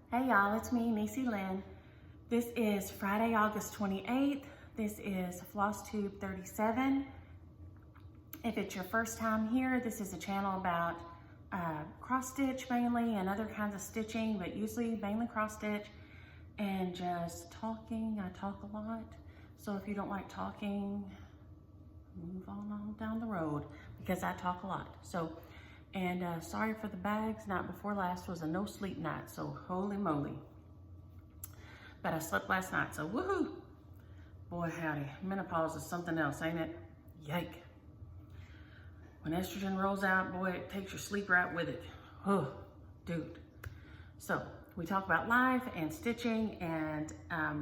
Hey y'all, it's me, Niecy Lynn. This is Friday, August 28th. This is Flosstube 37. If it's your first time here, this is a channel about cross stitch mainly and other kinds of stitching, but usually mainly cross stitch and just talking. I talk a lot. So if you don't like talking, move on down the road because I talk a lot. And sorry for the bags. Night before last was a no sleep night, so holy moly. But I slept last night, so woohoo. Boy howdy, menopause is something else, ain't it? Yike. When estrogen rolls out, boy, it takes your sleep right with it. Oh, dude. So we talk about life and stitching and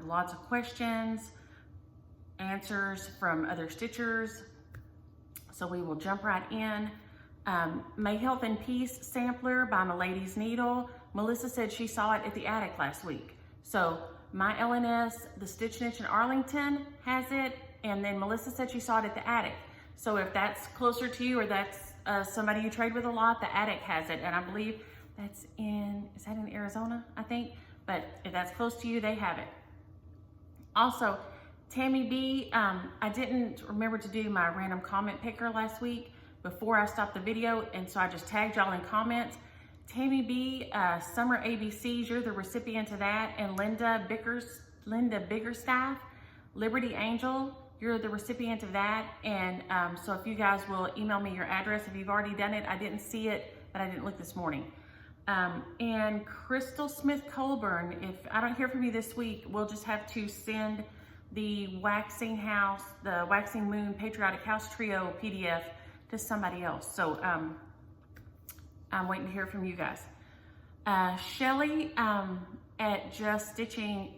lots of questions, answers from other stitchers. So we will jump right in. May Health and Peace sampler by Milady's Needle. Melissa said she saw it at the attic last week. So my LNS, the Stitch Niche in Arlington has it, and then Melissa said she saw it at the attic. So if that's closer to you or that's somebody you trade with a lot, the attic has it, and I believe that's is that in Arizona, I think? But if that's close to you, they have it. Also, Tammy B, I didn't remember to do my random comment picker last week before I stopped the video, and so I just tagged y'all in comments. Tammy B, Summer ABCs, you're the recipient of that, and Linda Biggerstaff, Liberty Angel, you're the recipient of that, and so if you guys will email me your address if you've already done it. I didn't see it, but I didn't look this morning. And Crystal Smith Colburn, if I don't hear from you this week, we'll just have to send the Waxing Moon Patriotic House Trio PDF to somebody else. So I'm waiting to hear from you guys. Shelly at Just Stitching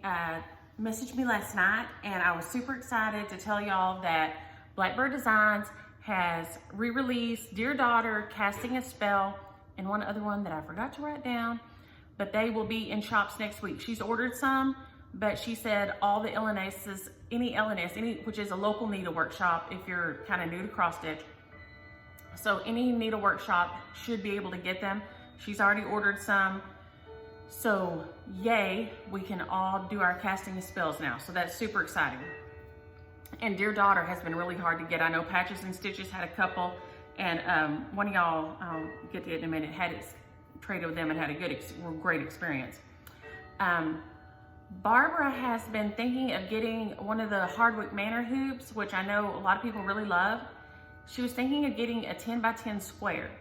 messaged me last night, and I was super excited to tell y'all that Blackbird Designs has re-released Dear Daughter, Casting a Spell, and one other one that I forgot to write down, but they will be in shops next week. She's ordered some, but she said all the LNSs, any which is a local needlework shop if you're kind of new to cross stitch. So any needlework shop should be able to get them. She's already ordered some. So yay, we can all do our casting of spells now. So that's super exciting. And Dear Daughter has been really hard to get. I know Patches and Stitches had a couple, and one of y'all, I'll get to it in a minute, had it traded with them and had a great experience. Barbara has been thinking of getting one of the Hardwick Manor hoops, which I know a lot of people really love. She was thinking of getting a 10 by 10 square.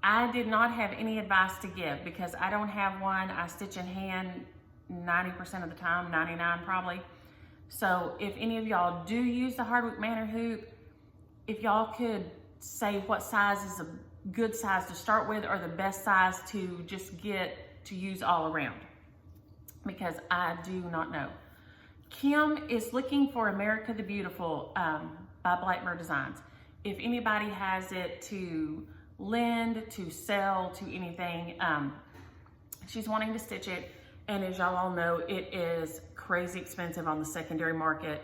I did not have any advice to give because I don't have one. I stitch in hand 90% of the time, 99 probably. So if any of y'all do use the Hardwick Manor hoop, if y'all could say what size is a good size to start with or the best size to just get to use all around, because I do not know. Kim is looking for America the Beautiful by Blackbird Designs. If anybody has it to lend, to sell, to anything, she's wanting to stitch it. And as y'all all know, it is crazy expensive on the secondary market.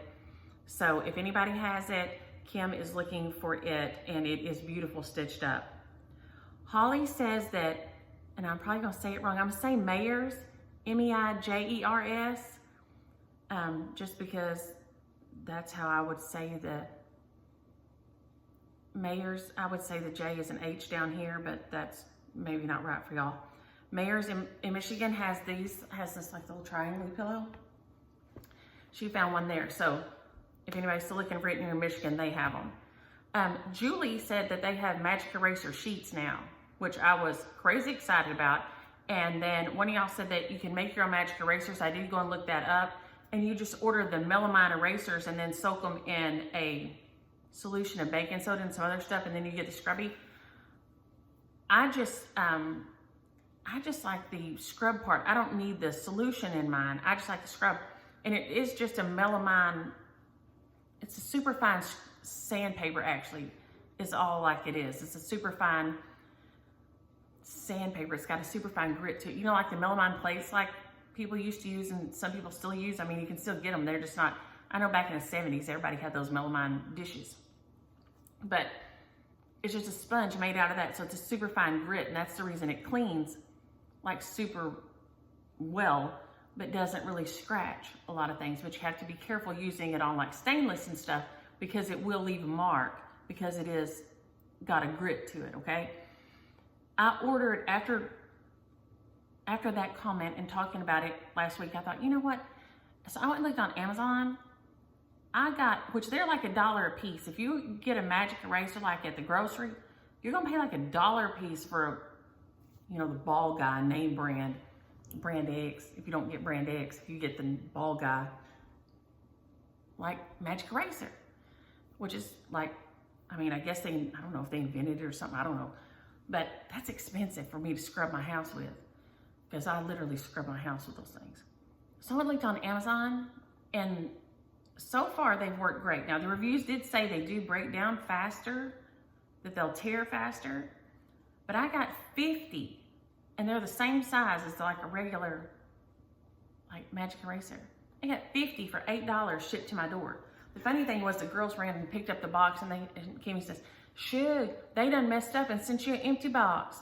So if anybody has it, Kim is looking for it, and it is beautiful stitched up. Holly says that, and I'm probably gonna say it wrong, I'm gonna say Mayers, M-E-I-J-E-R-S, just because that's how I would say the Mayers. I would say the J is an H down here, but that's maybe not right for y'all. Mayers in Michigan has this like little triangle pillow. She found one there. So if anybody's still looking for it near Michigan, they have them. Julie said that they have magic eraser sheets now, which I was crazy excited about. And then one of y'all said that you can make your own magic erasers. I did go and look that up, and you just order the melamine erasers and then soak them in a solution of baking soda and some other stuff, and then you get the scrubby. I just like the scrub part. I don't need the solution in mine. I just like the scrub, and it is just a melamine. It's a super fine sandpaper, actually, is all like it is. It's a super fine sandpaper. It's got a super fine grit to it. You know, like the melamine plates like people used to use and some people still use. I mean, you can still get them. They're just not, I know back in the 70s, everybody had those melamine dishes. But it's just a sponge made out of that. So it's a super fine grit, and that's the reason it cleans like super well, but doesn't really scratch a lot of things. But you have to be careful using it on like stainless and stuff, because it will leave a mark, because it is got a grit to it, okay? I ordered, after that comment and talking about it last week, I thought, you know what? So I went and looked on Amazon. I got, which they're like $1 a piece. If you get a magic eraser like at the grocery, you're gonna pay like $1 a piece for, you know, the Ball Guy name brand X. If you don't get brand X, if you get the Ball Guy, like magic eraser, which is like, I mean, I guess I don't know if they invented it or something, I don't know. But that's expensive for me to scrub my house with, because I literally scrub my house with those things. So I looked on Amazon, and so far they've worked great. Now the reviews did say they do break down faster, that they'll tear faster, but I got 50, and they're the same size as like a regular like magic eraser. I got 50 for $8 shipped to my door. The funny thing was the girls ran and picked up the box, and Kimmy says, "Shug, they done messed up and sent you an empty box,"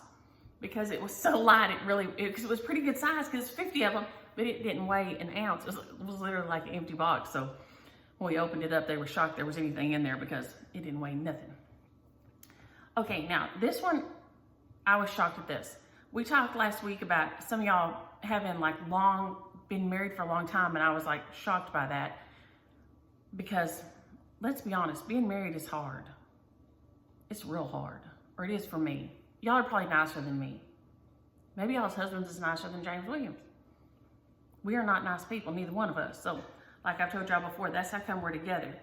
because it was so light. Because it was pretty good size, because it's 50 of them, but it didn't weigh an ounce. It was literally like an empty box. So when we opened it up, they were shocked there was anything in there, because it didn't weigh nothing. Okay, now this one, I was shocked at this. We talked last week about some of y'all having like been married for a long time, and I was like shocked by that, because let's be honest, being married is hard. It's real hard, or it is for me. Y'all are probably nicer than me. Maybe y'all's husbands is nicer than James Williams. We are not nice people, neither one of us. So like I've told y'all before, that's how come we're together.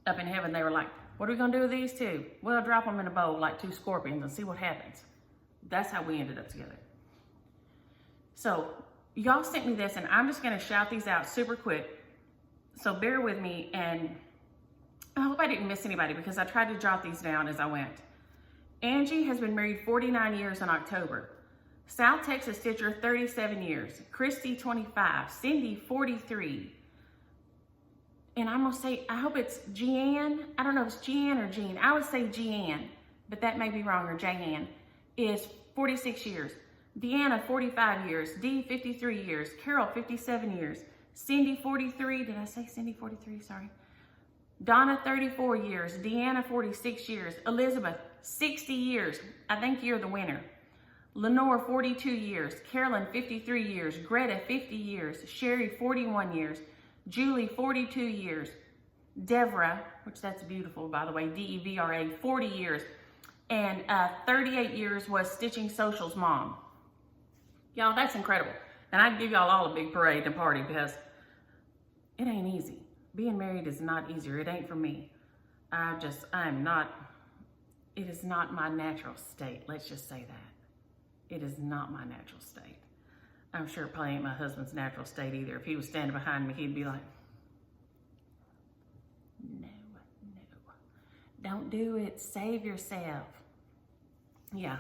Up in heaven, they were like, "What are we gonna do with these two?" "Well, drop them in a bowl like two scorpions and see what happens." That's how we ended up together. So y'all sent me this, and I'm just gonna shout these out super quick. So bear with me, and I hope I didn't miss anybody, because I tried to jot these down as I went. Angie has been married 49 years in October. South Texas Stitcher, 37 years. Christy, 25. Cindy, 43. And I'm gonna say, I hope it's Jeanne. I don't know if it's Jeanne or Jean. I would say Jeanne, but that may be wrong, or Jeanne, is 46 years. Deanna, 45 years. Dee, 53 years. Carol, 57 years. Cindy, 43. Did I say Cindy, 43? Sorry. Donna, 34 years. Deanna, 46 years. Elizabeth, 60 years. I think you're the winner. Lenore, 42 years. Carolyn, 53 years. Greta, 50 years. Sherry, 41 years. Julie, 42 years. Devra, which that's beautiful, by the way, Devra, 40 years. And 38 years was Stitching Social's mom. Y'all, that's incredible. And I'd give y'all all a big parade and party, because it ain't easy. Being married is not easier. It ain't for me. It is not my natural state. Let's just say that. It is not my natural state. I'm sure it probably ain't my husband's natural state either. If he was standing behind me, he'd be like, "No, don't do it. Save yourself." Yeah.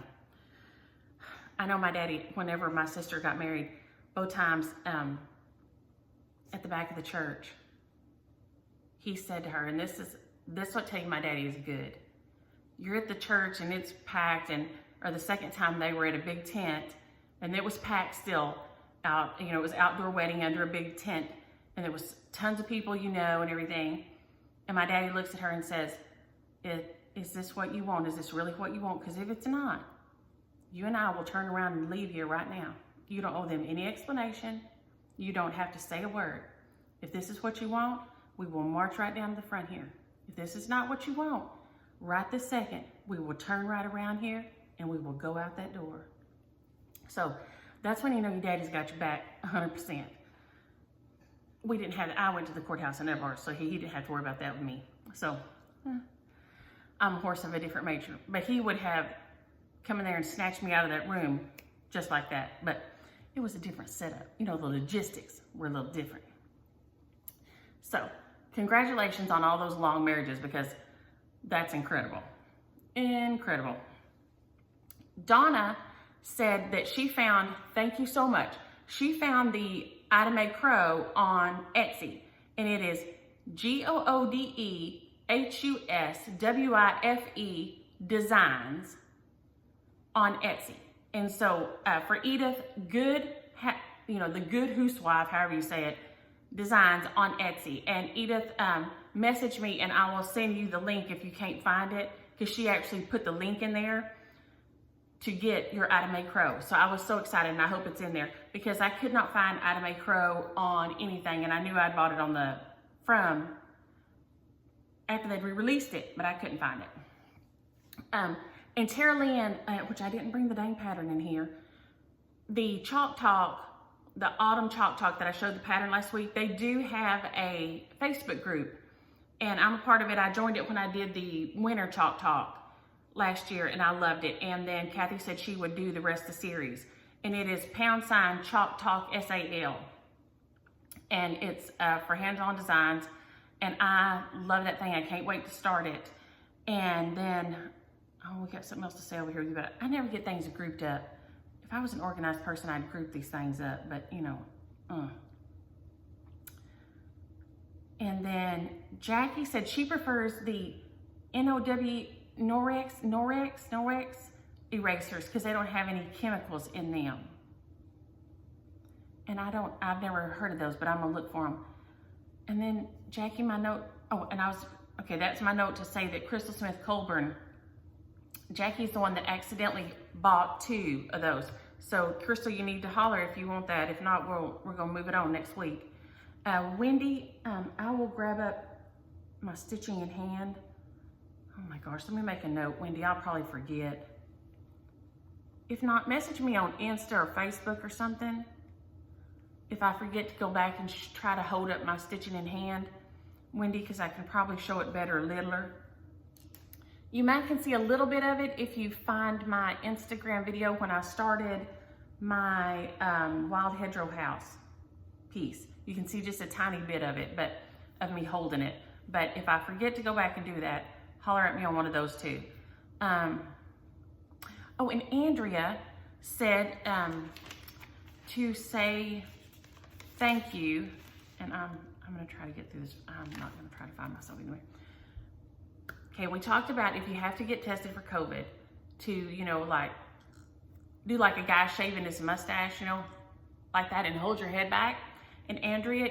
I know my daddy, whenever my sister got married, both times at the back of the church, he said to her, and this will tell you my daddy is good. You're at the church and it's packed, or the second time they were at a big tent, and it was packed still out, it was outdoor wedding under a big tent, and there was tons of people, and everything. And my daddy looks at her and says, is this what you want? Is this really what you want? Because if it's not, you and I will turn around and leave here right now. You don't owe them any explanation. You don't have to say a word. If this is what you want, we will march right down to the front here. If this is not what you want, right this second, we will turn right around here and we will go out that door. So that's when you know your daddy's got your back 100%. We didn't have, I went to the courthouse in Edwards, so he didn't have to worry about that with me. So I'm a horse of a different nature, but he would have come in there and snatched me out of that room just like that. But it was a different setup. The logistics were a little different. So congratulations on all those long marriages, because that's incredible. Incredible. Donna said that she found, thank you so much, she found the Ida Mae Crow on Etsy, and it is GOODEHUSWIFE Designs on Etsy. And so for Edith, good you know, the Good Housewife, however you say it, designs on Etsy. And Edith message me and I will send you the link if you can't find it, because she actually put the link in there to get your Ida Mae Crow. So I was so excited, and I hope it's in there, because I could not find Ida Mae Crow on anything, and I knew I'd bought it on the after they'd re-released it, but I couldn't find it. And Tara Lynn, which I didn't bring the dang pattern in here, the Chalk Talk, the Autumn Chalk Talk that I showed the pattern last week, they do have a Facebook group, and I'm a part of it. I joined it when I did the Winter Chalk Talk last year, and I loved it. And then Kathy said she would do the rest of the series, and it is # Chalk Talk SAL, and it's for hands-on designs, and I love that thing. I can't wait to start it. And then, oh, we got something else to say over here, but I never get things grouped up. If I was an organized person, I'd group these things up, but you know. And then Jackie said she prefers the Norex erasers because they don't have any chemicals in them. And I've never heard of those, but I'm gonna look for them. And then Jackie, my note, that's my note to say that Crystal Smith Colburn, Jackie's the one that accidentally bought 2 of those. So Crystal, you need to holler if you want that. If not, we're gonna move it on next week. Wendy, I will grab up my stitching in hand. Oh my gosh, let me make a note, Wendy. I'll probably forget. If not, message me on Insta or Facebook or something. If I forget to go back and try to hold up my stitching in hand, Wendy, because I can probably show it better littler. You might can see a little bit of it if you find my Instagram video when I started my Wild Hedgerow House piece. You can see just a tiny bit of it, but of me holding it. But if I forget to go back and do that, holler at me on one of those too. Oh, and Andrea said to say thank you, and I'm gonna try to get through this. I'm not gonna try to find myself anyway. Okay, we talked about if you have to get tested for COVID, to, you know, like, do like a guy shaving his mustache, you know, like that, and hold your head back. And Andrea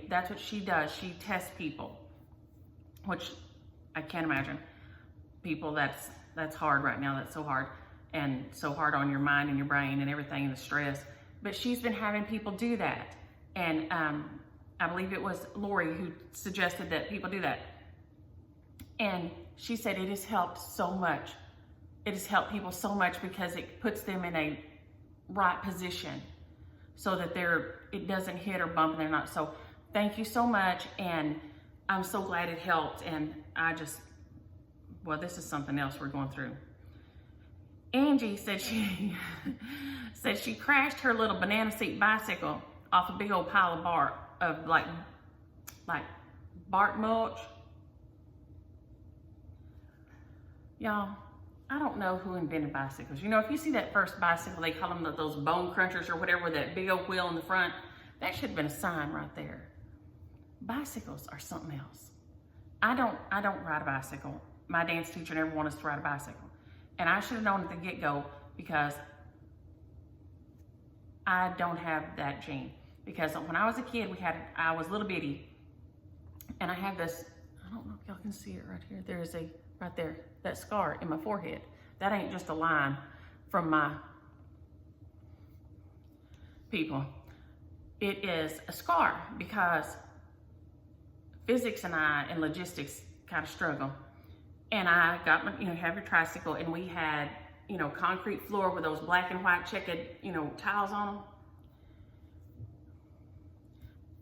that's what she does. She tests people, which I can't imagine. People, that's hard right now. That's so hard, and so hard on your mind and your brain and everything, and the stress. But she's been having people do that. And I believe it was Lori who suggested that people do that. And she said it has helped so much. It has helped people so much because it puts them in a right position so that it doesn't hit or bump and they're not. So thank you so much. And I'm so glad it helped. And well, this is something else we're going through. Angie said she crashed her little banana seat bicycle off a big old pile of bark, of like bark mulch. Y'all, I don't know who invented bicycles. You know, if you see that first bicycle, they call them those bone crunchers or whatever, with that big old wheel in the front, that should have been a sign right there. Bicycles are something else. I don't ride a bicycle. My dance teacher never wanted us to ride a bicycle. And I should have known at the get-go, because I don't have that gene. Because when I was a kid, I was little bitty, and I have this, I don't know if y'all can see it right here. There is right there, that scar in my forehead. That ain't just a line from my people. It is a scar because physics and logistics kind of struggle. And I got my, have your tricycle, and we had, concrete floor with those black and white checkered, tiles on them.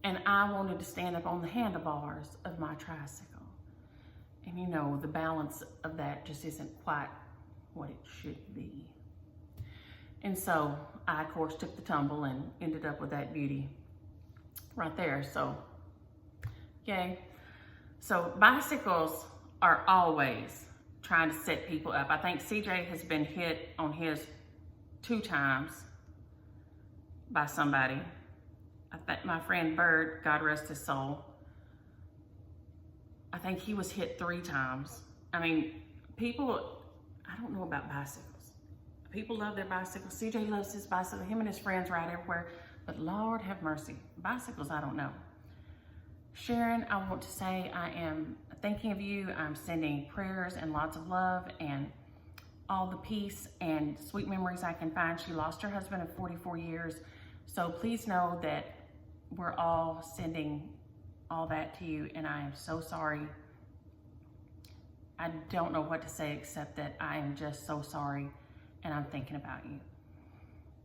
And I wanted to stand up on the handlebars of my tricycle. And the balance of that just isn't quite what it should be. And so I, of course, took the tumble and ended up with that beauty right there. So, yay. So bicycles are always trying to set people up. I think CJ has been hit on his 2 times by somebody. I think my friend Bird, God rest his soul, I think he was hit 3 times. I mean, people, I don't know about bicycles. People love their bicycles. CJ loves his bicycle. Him and his friends ride everywhere. but Lord have mercy. Bicycles, I don't know. Sharon, I want to say I am thinking of you. I'm sending prayers and lots of love and all the peace and sweet memories I can find. She lost her husband of 44 years. So please know that we're all sending all that to you, and I am so sorry. I don't know what to say except that I am just so sorry, and I'm thinking about you.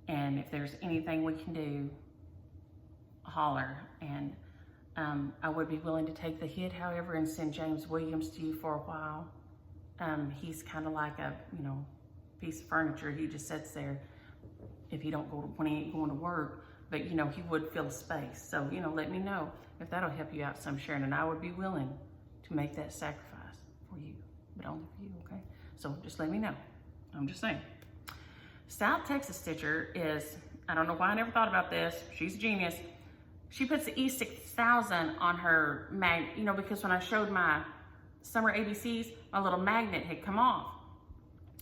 And if there's anything we can do, holler. And I would be willing to take the hit, however, and send James Williams to you for a while. He's kind of like a, piece of furniture. He just sits there if he don't go when he ain't going to work, but he would fill a space. So, let me know if that'll help you out some, Sharon, and I would be willing to make that sacrifice for you, but only for you, okay? So just let me know. I'm just saying. South Texas Stitcher is, I don't know why I never thought about this. She's a genius. She puts the E6000 on her because when I showed my summer ABCs, my little magnet had come off.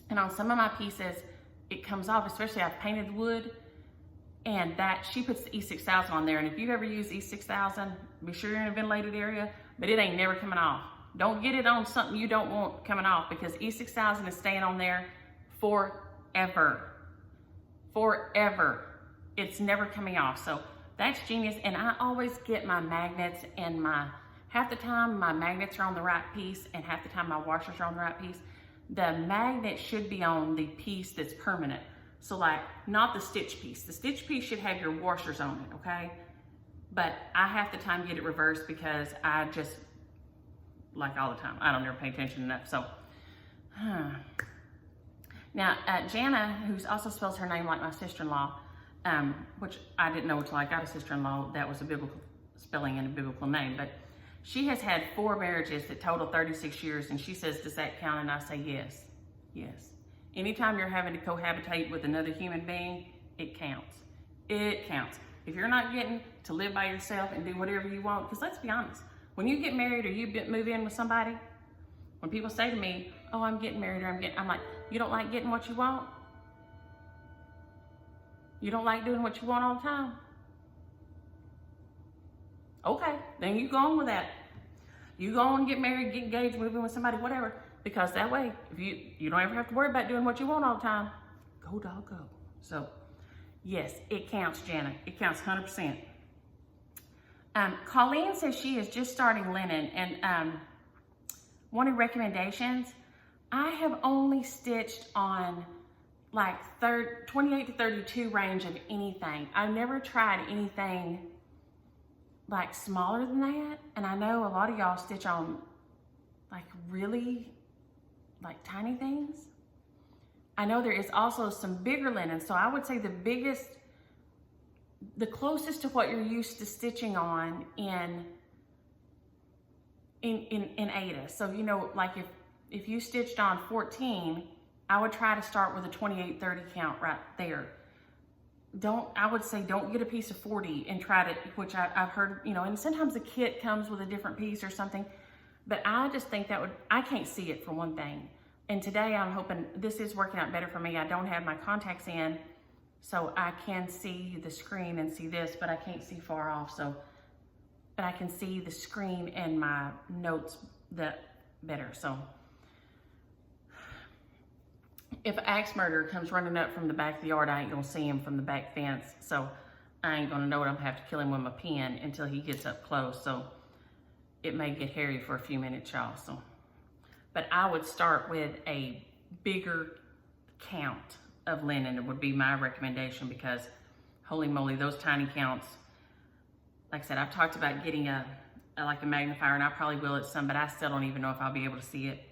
And on some of my pieces, it comes off, especially I've painted wood, and that she puts the E6000 on there. And if you ever use E6000, be sure you're in a ventilated area, but it ain't never coming off. Don't get it on something you don't want coming off, because E6000 is staying on there forever. Forever. It's never coming off. So that's genius. And I always get my magnets, and half the time my magnets are on the right piece and half the time my washers are on the right piece. The magnet should be on the piece that's permanent. So like, not the stitch piece. The stitch piece should have your washers on it, okay? But I half the time get it reversed because I just, like all the time, I don't ever pay attention enough. So, Now, Jana, who also spells her name like my sister-in-law, which I didn't know until I got a sister-in-law that was a biblical spelling and a biblical name, but she has had 4 marriages that total 36 years, and she says, does that count? And I say, yes, yes. Anytime you're having to cohabitate with another human being, it counts. It counts. If you're not getting to live by yourself and do whatever you want, because let's be honest, when you get married or you move in with somebody, when people say to me, oh, I'm getting married, or I'm like, you don't like getting what you want? You don't like doing what you want all the time? Okay, then you go on with that. You go on, get married, get engaged, move in with somebody, whatever. Because that way, if you don't ever have to worry about doing what you want all the time. Go, dog, go. So, yes, it counts, Jana. It counts 100%. Colleen says she is just starting linen and wanted recommendations. I have only stitched on like 28 to 32 range of anything. I've never tried anything like smaller than that. And I know a lot of y'all stitch on like really like tiny things. I know there is also some bigger linen. So I would say the closest to what you're used to stitching on in Ada. So, like if you stitched on 14, I would try to start with a 28-30 count right there. I would say don't get a piece of 40 and try to, which I've heard, and sometimes the kit comes with a different piece or something, but I just think I can't see it for one thing. And today I'm hoping this is working out better for me. I don't have my contacts in, so I can see the screen and see this, but I can't see far off. But I can see the screen and my notes better. So if an axe murderer comes running up from the back of the yard, I ain't gonna see him from the back fence. So I ain't gonna know it. I'm gonna have to kill him with my pen until he gets up close. So it may get hairy for a few minutes, y'all. So, but I would start with a bigger count of linen. It would be my recommendation, because holy moly, those tiny counts. Like I said, I've talked about getting a magnifier, and I probably will at some, but I still don't even know if I'll be able to see it.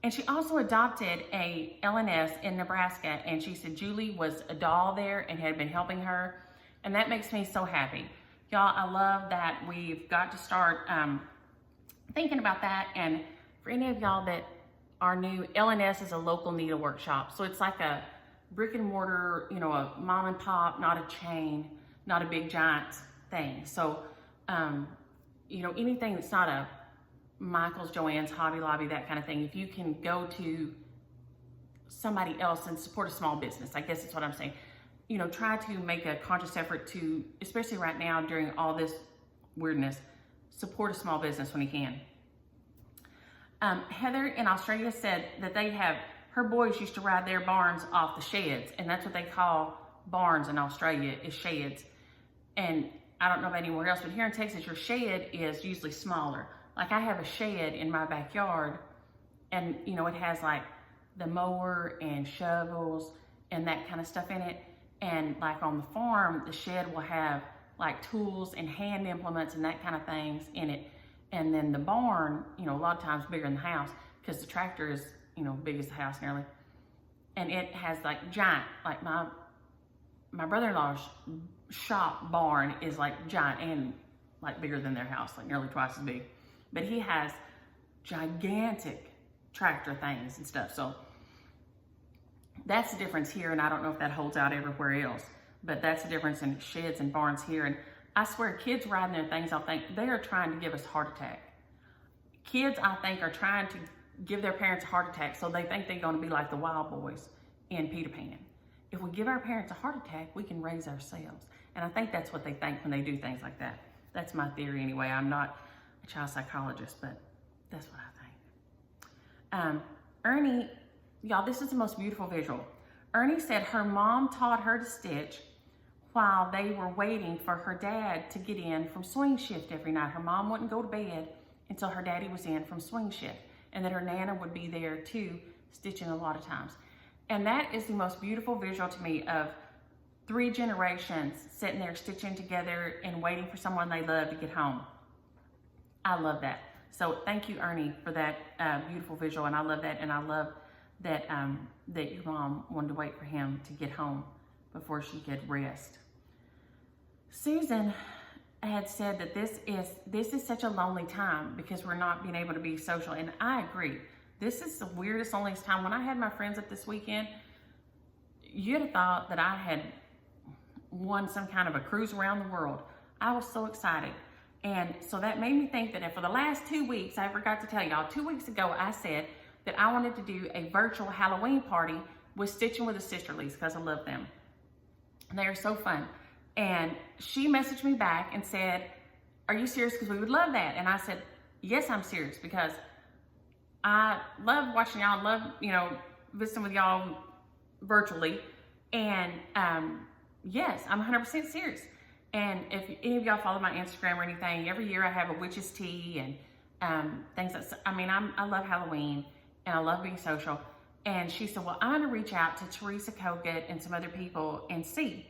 And she also adopted a LNS in Nebraska, and she said Julie was a doll there and had been helping her. And that makes me so happy. Y'all, I love that we've got to start thinking about that. And for any of y'all that are new, LNS is a local needle workshop. So it's like a brick and mortar, a mom and pop, not a chain, not a big giant thing. So, anything that's not a Michael's, Joann's, Hobby Lobby, that kind of thing, if you can go to somebody else and support a small business, I guess that's what I'm saying. you know, try to make a conscious effort to, especially right now during all this weirdness, support a small business when you can. Heather in Australia said that her boys used to ride their barns off the sheds, and that's what they call barns in Australia, is sheds. And I don't know about anywhere else, but here in Texas, your shed is usually smaller. Like, I have a shed in my backyard, and you know, it has like the mower and shovels and that kind of stuff in it. And like on the farm, the shed will have like tools and hand implements and that kind of things in it. And then the barn, you know, a lot of times bigger than the house, because the tractor is, you know, big as the house nearly. And it has like giant, like my brother-in-law's shop barn is like giant and like bigger than their house, like nearly twice as big. But he has gigantic tractor things and stuff. So that's the difference here, and I don't know if that holds out everywhere else, but that's the difference in sheds and barns here. And I swear, kids riding their things, I think they are trying to give us a heart attack. Kids, I think, are trying to give their parents a heart attack, so they think they're going to be like the wild boys in Peter Pan. If we give our parents a heart attack, we can raise ourselves. And I think that's what they think when they do things like that. That's my theory anyway. I'm not a child psychologist, but that's what I think. Ernie, y'all, this is the most beautiful visual. Ernie said her mom taught her to stitch while they were waiting for her dad to get in from swing shift every night. Her mom wouldn't go to bed until her daddy was in from swing shift, and then her nana would be there too, stitching a lot of times. And that is the most beautiful visual to me of 3 generations sitting there stitching together and waiting for someone they love to get home. I love that. So thank you, Ernie, for that beautiful visual, and I love that, and I love that that your mom wanted to wait for him to get home before she could rest. Susan had said that this is such a lonely time because we're not being able to be social, and I agree. This is the weirdest, loneliest time. When I had my friends up this weekend, you'd have thought that I had won some kind of a cruise around the world. I was so excited. And so that made me think that for the last 2 weeks, I forgot to tell y'all, 2 weeks ago, I said that I wanted to do a virtual Halloween party with Stitching with the Sisterlies because I love them. They are so fun. And she messaged me back and said, "Are you serious? Because we would love that." And I said, "Yes, I'm serious, because I love watching y'all, love, you know, visiting with y'all virtually. And yes, I'm 100% serious." And if any of y'all follow my Instagram or anything, every year I have a witch's tea and things that, I mean, I love Halloween and I love being social. And she said, "Well, I'm going to reach out to Teresa Kogut and some other people and see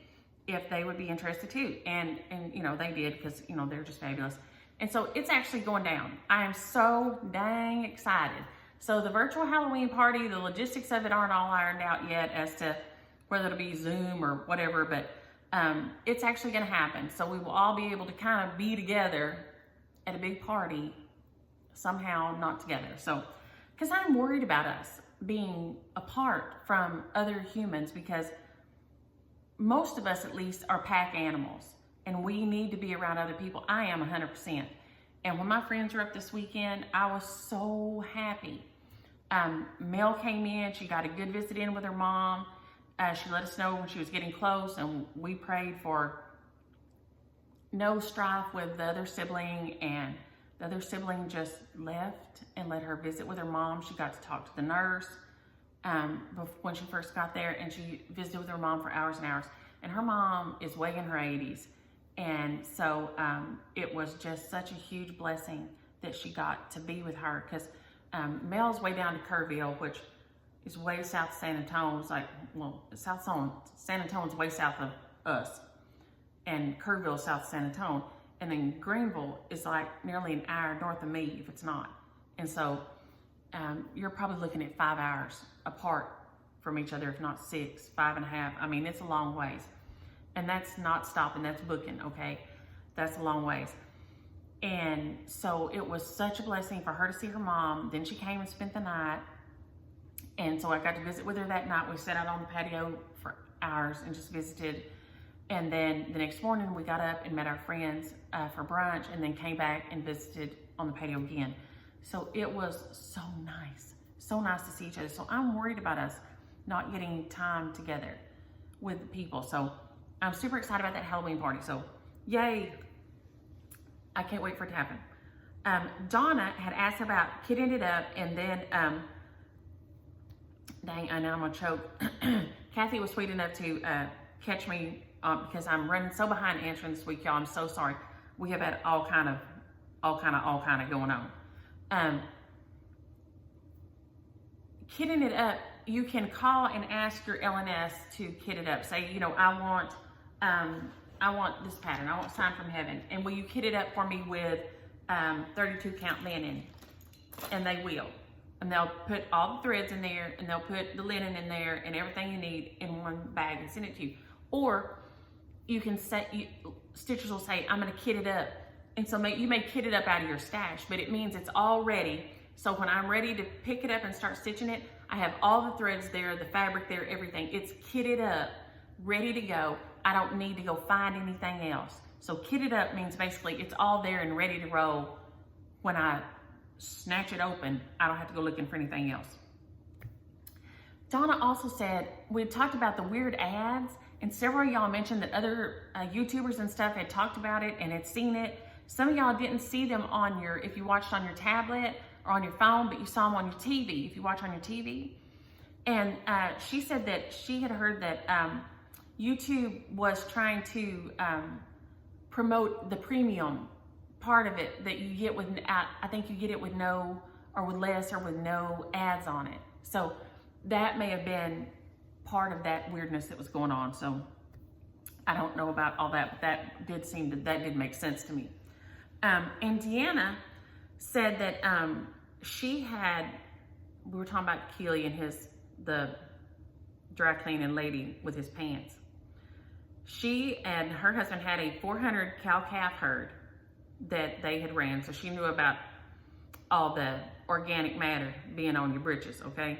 if they would be interested too." And you know, they did, because, you know, they're just fabulous. And so it's actually going down. I am so dang excited. So the virtual Halloween party, the logistics of it aren't all ironed out yet as to whether it'll be Zoom or whatever, but it's actually going to happen. So we will all be able to kind of be together at a big party, somehow not together. So, because I'm worried about us being apart from other humans, because most of us at least are pack animals and we need to be around other people. I am 100%. And when my friends were up this weekend, I was so happy. Mel came in, she got a good visit in with her mom. She let us know when she was getting close, and we prayed for no strife with the other sibling, and the other sibling just left and let her visit with her mom. She got to talk to the nurse when she first got there, and she visited with her mom for hours and hours. And her mom is way in her 80s. And so it was just such a huge blessing that she got to be with her, because Mel's way down to Kerrville, which is way south of San Antonio. It's like, well, San Antonio's way south of us, and Kerrville is south of San Antonio. And then Greenville is like nearly an hour north of me, if it's not. And so you're probably looking at 5 hours apart from each other, if not 6, 5.5. I mean, it's a long ways. And that's not stopping, that's booking, okay? That's a long ways. And so it was such a blessing for her to see her mom. Then she came and spent the night. And so I got to visit with her that night. We sat out on the patio for hours and just visited. And then the next morning we got up and met our friends for brunch, and then came back and visited on the patio again. So it was so nice to see each other. So I'm worried about us not getting time together. with people. So I'm super excited about that Halloween party. So yay. I can't wait for it to happen. Donna had asked about kitting it up, and then, dang, I know I'm gonna choke. Kathy was sweet enough to catch me because I'm running so behind answering this week, y'all. I'm so sorry. We have had all kind of going on. Kitting it up, you can call and ask your LNS to kit it up. Say, you know, I want this pattern. I want Sign from Heaven. And will you kit it up for me with 32 count linen? And they will. And they'll put all the threads in there, and they'll put the linen in there and everything you need in one bag and send it to you. Or you can say, stitchers will say, I'm gonna kit it up. And so you may kit it up out of your stash, but it means it's all ready. So when I'm ready to pick it up and start stitching it, I have all the threads there, the fabric there, everything. It's kitted up, ready to go. I don't need to go find anything else. So kitted up means basically it's all there and ready to roll. When I snatch it open, I don't have to go looking for anything else. Donna also said, we talked about the weird ads, and several of y'all mentioned that other YouTubers and stuff had talked about it and had seen it. Some of y'all didn't see them on your, if you watched on your tablet or on your phone, but you saw them on your TV, if you watch on your TV. And she said that she had heard that YouTube was trying to promote the premium part of it that you get with, I think you get it with no, or with less, or with no ads on it. So that may have been part of that weirdness that was going on. So I don't know about all that, but that did make sense to me. And Deanna said that we were talking about Keeley and the dry cleaning lady with his pants. She and her husband had a 400 cow-calf herd that they had ran, so she knew about all the organic matter being on your britches, okay?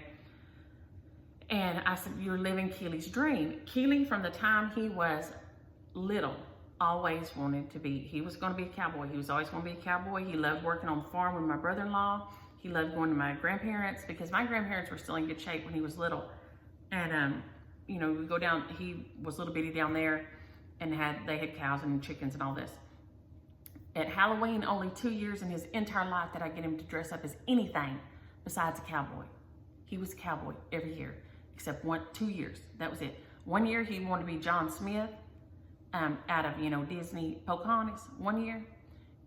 And I said, you're living Keeley's dream. Keeley, from the time he was little, always wanted to be, he was gonna be a cowboy. He was always gonna be a cowboy. He loved working on the farm with my brother-in-law. He loved going to my grandparents, because my grandparents were still in good shape when he was little. And you know, we go down, he was little bitty down there, and they had cows and chickens and all this. At Halloween, only 2 years in his entire life that I get him to dress up as anything besides a cowboy. He was a cowboy every year, except 2 years. That was it. 1 year he wanted to be John Smith out of, you know, Disney Pocahontas 1 year.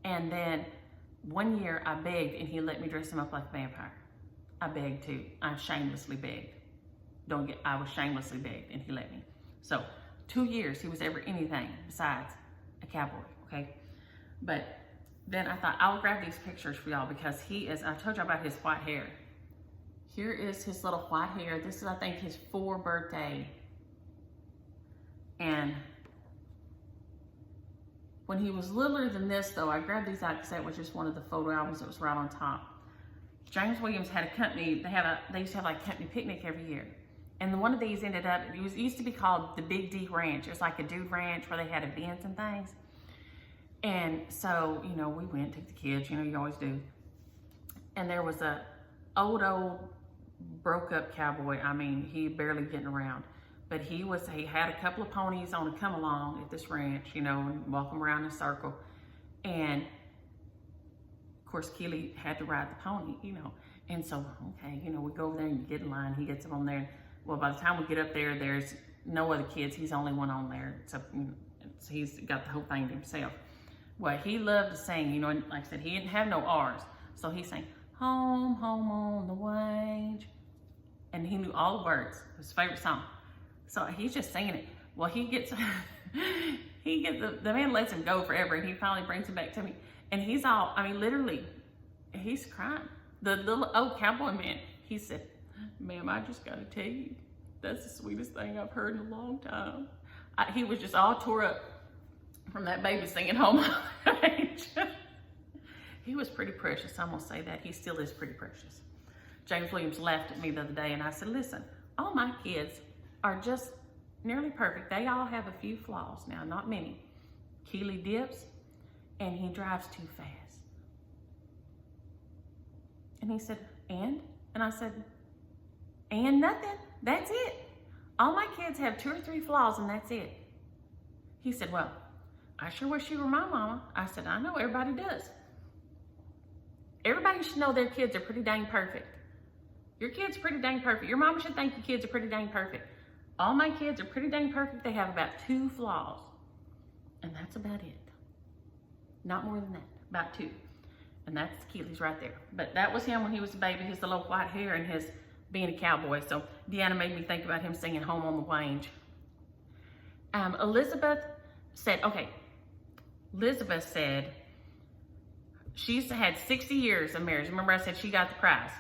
And then 1 year I begged, and he let me dress him up like a vampire. I begged too. I shamelessly begged. I was shamelessly begged, and he let me. So 2 years he was ever anything besides a cowboy, okay? But then I thought, I'll grab these pictures for y'all, because I told you about his white hair. Here is his little white hair. This is, I think, his 4th birthday. And when he was littler than this, though, I grabbed these out because that was just one of the photo albums that was right on top. James Williams had a company, they used to have like a company picnic every year. And one of these it used to be called the Big D Ranch. It was like a dude ranch where they had events and things. And so, you know, we went, took the kids, you know, you always do. And there was a old, broke up cowboy. I mean, he barely getting around. But he had a couple of ponies on a come along at this ranch, you know, and walk them around in a circle. And of course, Keeley had to ride the pony, you know. And so, okay, you know, we go over there and you get in line. He gets them on there. Well, by the time we get up there, there's no other kids. He's the only one on there. So he's got the whole thing to himself. Well, he loved to sing, you know, and like I said, he didn't have no R's. So he sang, home, home on the wage. And he knew all the words, his favorite song. So he's just singing it. Well, the man lets him go forever, and he finally brings him back to me. And he's all, I mean, literally, he's crying. The little old cowboy man, he said, ma'am, I just gotta tell you, that's the sweetest thing I've heard in a long time. He was just all tore up from that baby singing home on the range. He was pretty precious, I'm gonna say that. He still is pretty precious. James Williams laughed at me the other day, and I said, listen, all my kids are just nearly perfect. They all have a few flaws now, not many. Keeley dips, and he drives too fast. And he said, and? And I said, and nothing, that's it. All my kids have 2 or 3 flaws and that's it. He said, well, I sure wish you were my mama. I said, I know, everybody does. Everybody should know their kids are pretty dang perfect. Your kid's pretty dang perfect. Your mama should think your kids are pretty dang perfect. All my kids are pretty dang perfect. They have about 2 flaws. And that's about it. Not more than that, about 2. And that's Keeley's right there. But that was him when he was a baby, his little white hair and his being a cowboy. So Deanna made me think about him singing Home on the Range. Elizabeth said, she's had 60 years of marriage. Remember I said she got the prize.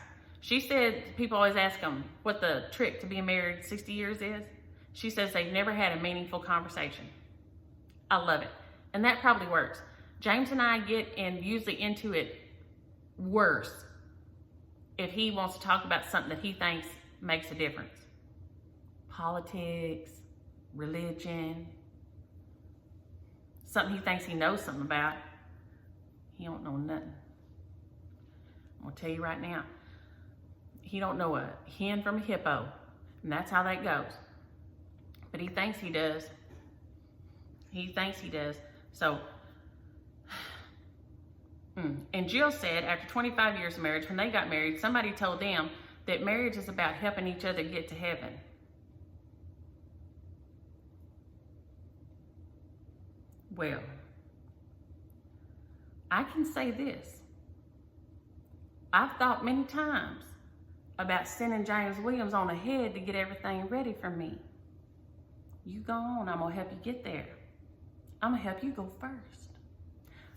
She said people always ask them what the trick to being married 60 years is. She says they've never had a meaningful conversation. I love it. And that probably works. James and I get usually into it worse if he wants to talk about something that he thinks makes a difference. Politics, religion, something he thinks he knows something about. He don't know nothing. I'm gonna tell you right now, he don't know a hen from a hippo, and that's how that goes. But he thinks he does. He thinks he does. So, and Jill said after 25 years of marriage, when they got married, somebody told them that marriage is about helping each other get to heaven. Well, I can say this. I've thought many times about sending James Williams on ahead to get everything ready for me. You go on, I'm gonna help you get there. I'm gonna help you go first.